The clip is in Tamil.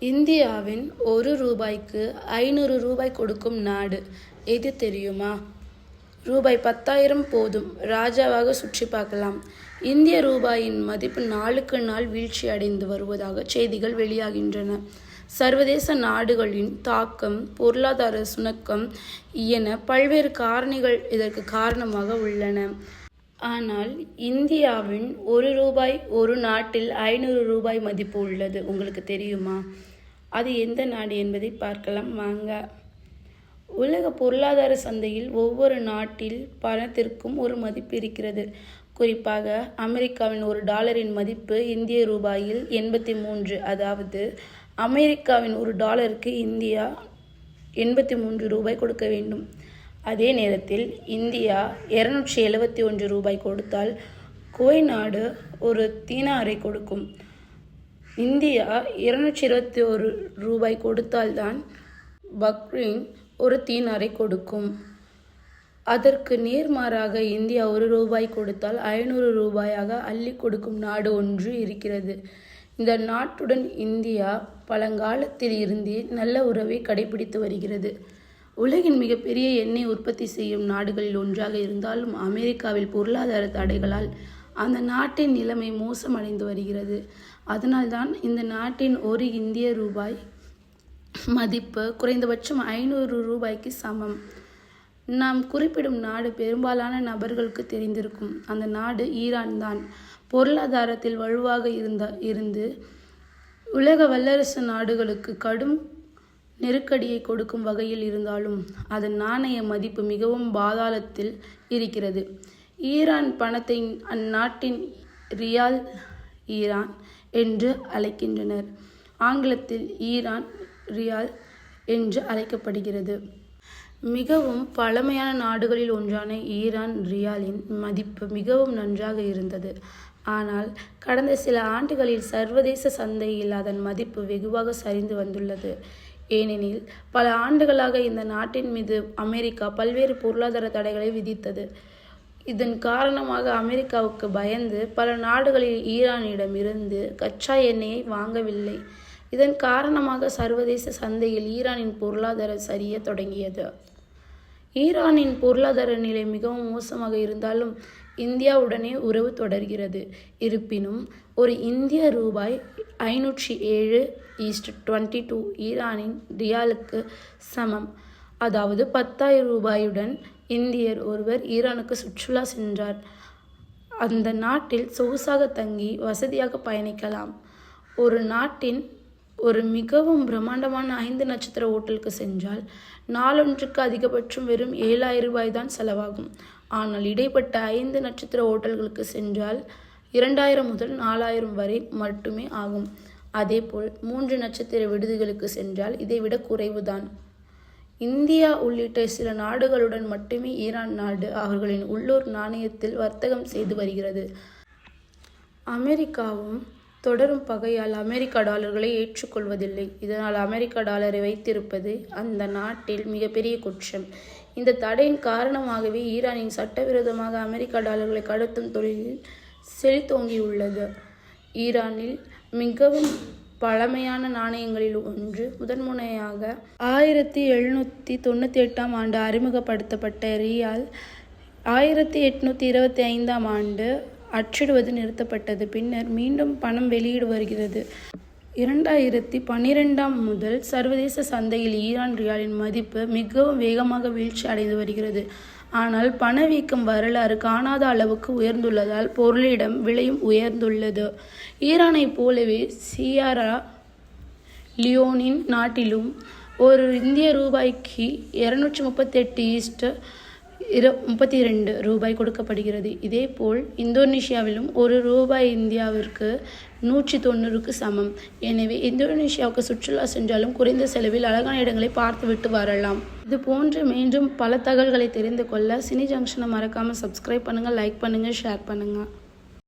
இந்தியாவின் ₹1க்கு ₹500 கொடுக்கும் நாடு எது தெரியுமா? ₹10,000 போதும், ராஜாவாக சுற்றி பார்க்கலாம். இந்திய ரூபாயின் மதிப்பு நாளுக்கு நாள் வீழ்ச்சி அடைந்து வருவதாக செய்திகள் வெளியாகின்றன. சர்வதேச நாடுகளின் தாக்கம், பொருளாதார சுணக்கம் என பல்வேறு காரணிகள் இதற்கு காரணமாக உள்ளன. ஆனால் இந்தியாவின் ₹1 ஒரு நாட்டில் ₹500 மதிப்பு உள்ளது. உங்களுக்கு தெரியுமா? அது எந்த நாடு என்பதை பார்க்கலாம் வாங்க. உலக பொருளாதார சந்தையில் ஒவ்வொரு நாட்டில் பணத்திற்கும் ஒரு மதிப்பு இருக்கிறது. குறிப்பாக அமெரிக்காவின் $1 மதிப்பு இந்திய ரூபாயில் 83. அதாவது அமெரிக்காவின் $1க்கு இந்தியா ₹83 கொடுக்க வேண்டும். அதே நேரத்தில் இந்தியா ₹271 கொடுத்தால் குவைத் நாடு ஒரு தீனாரை கொடுக்கும். இந்தியா ₹221 கொடுத்தால்தான் பஹ்ரைன் ஒரு தீனாரை கொடுக்கும். அதற்கு நேர்மாறாக இந்தியா ₹1 கொடுத்தால் ₹500 அள்ளி கொடுக்கும் நாடு ஒன்று இருக்கிறது. இந்த நாட்டுடன் இந்தியா பழங்காலத்தில் இருந்தே நல்ல உறவை கடைபிடித்து வருகிறது. உலகின் மிகப்பெரிய எண்ணெய் உற்பத்தி செய்யும் நாடுகளில் ஒன்றாக இருந்தாலும் அமெரிக்காவில் பொருளாதார தடைகளால் அந்த நாட்டின் நிலைமை மோசமடைந்து வருகிறது. அதனால்தான் இந்த நாட்டின் ஒரு இந்திய ரூபாய் மதிப்பு குறைந்தபட்சம் ₹500க்கு சமம். நாம் குறிப்பிடும் நாடு பெரும்பாலான நபர்களுக்கு தெரிந்திருக்கும். அந்த நாடு ஈரான் தான். பொருளாதாரத்தில் வலுவாக இருந்து உலக வல்லரசு நாடுகளுக்கு கடும் நெருக்கடியை கொடுக்கும் வகையில் இருந்தாலும் அதன் நாணய மதிப்பு மிகவும் பாதாளத்தில் இருக்கிறது. ஈரான் பணத்தை அந்நாட்டின் ரியால் ஈரான் என்று அழைக்கின்றனர். ஆங்கிலத்தில் ஈரான் ரியால் என்று அழைக்கப்படுகிறது. மிகவும் பழமையான நாடுகளில் ஒன்றான ஈரான் ரியாலின் மதிப்பு மிகவும் நன்றாக இருந்தது. ஆனால் கடந்த சில ஆண்டுகளில் சர்வதேச சந்தையில் அதன் மதிப்பு வெகுவாக சரிந்து வந்துள்ளது. ஏனெனில் பல ஆண்டுகளாக இந்த நாட்டின் மீது அமெரிக்கா பல்வேறு பொருளாதார தடைகளை விதித்தது. இதன் காரணமாக அமெரிக்காவுக்கு பயந்து பல நாடுகளில் ஈரானிடமிருந்து கச்சா எண்ணெயை வாங்கவில்லை. இதன் காரணமாக சர்வதேச சந்தையில் ஈரானின் பொருளாதாரம் சரிய தொடங்கியது. ஈரானின் பொருளாதார நிலை மிகவும் மோசமாக இருந்தாலும் இந்தியாவுடனே உறவு தொடர்கிறது. இருப்பினும் ஒரு இந்திய ரூபாய் 507:22 ஈரானின் ரியாலுக்கு சமம். அதாவது ₹10,000 இந்தியர் ஒருவர் ஈரானுக்கு சுற்றுலா சென்றார். அந்த நாட்டில் சொகுசாக தங்கி வசதியாக பயணிக்கலாம். ஒரு நாட்டின் ஒரு மிகவும் பிரம்மாண்டமான 5 நட்சத்திர ஓட்டலுக்கு சென்றால் நாளொன்றுக்கு அதிகபட்சம் வெறும் ₹7,000 தான் செலவாகும். ஆனால் இடைப்பட்ட 5 நட்சத்திர ஓட்டல்களுக்கு சென்றால் 2,000 முதல் 4,000 வரை மட்டுமே ஆகும். அதேபோல் 3 நட்சத்திர விடுதிகளுக்கு சென்றால் இதைவிட குறைவுதான். இந்தியா உள்ளிட்ட சில நாடுகளுடன் மட்டுமே ஈரான் நாடு அவர்களின் உள்ளூர் நாணயத்தில் வர்த்தகம் செய்து வருகிறது. அமெரிக்காவும் தொடரும் பகையால் அமெரிக்க டாலர்களை ஏற்றுக்கொள்வதில்லை. இதனால் அமெரிக்க டாலரை வைத்திருப்பது அந்த நாட்டில் மிகப்பெரிய குற்றம். இந்த தடையின் காரணமாகவே ஈரானின் சட்டவிரோதமாக அமெரிக்க டாலர்களை கடத்தும் தொழிலில் செழித்தோங்கியுள்ளது. ஈரானில் மிகவும் பழமையான நாணயங்களில் ஒன்று முதன்முறையாக 1798ஆம் ஆண்டு அறிமுகப்படுத்தப்பட்ட ரியால் 1825ஆம் ஆண்டு அச்சிடுவது நிறுத்தப்பட்டது. பின்னர் மீண்டும் பணம் வெளியிடு வருகிறது. 2012 முதல் சர்வதேச சந்தையில் ஈரான் ரியாலின் மதிப்பு மிகவும் வேகமாக வீழ்ச்சி அடைந்து வருகிறது. ஆனால் பணவீக்கம் வரலாறு காணாத அளவுக்கு உயர்ந்துள்ளதால் பொருளிடம் விலையும் உயர்ந்துள்ளது. ஈரானை போலவே சியரா லியோனின் நாட்டிலும் ஒரு இந்திய ரூபாய்க்கு $238.32 கொடுக்கப்படுகிறது. இதேபோல் இந்தோனேஷியாவிலும் ₹1 இந்தியாவிற்கு 190க்கு சமம். எனவே இந்தோனேஷியாவுக்கு சுற்றுலா சென்றாலும் குறைந்த செலவில் அழகான இடங்களை பார்த்துவிட்டு வரலாம். இது போன்று மீண்டும் பல தகவல்களை தெரிந்து கொள்ள சினி ஜங்ஷனை மறக்காமல் சப்ஸ்கிரைப் பண்ணுங்கள், லைக் பண்ணுங்கள், ஷேர் பண்ணுங்கள்.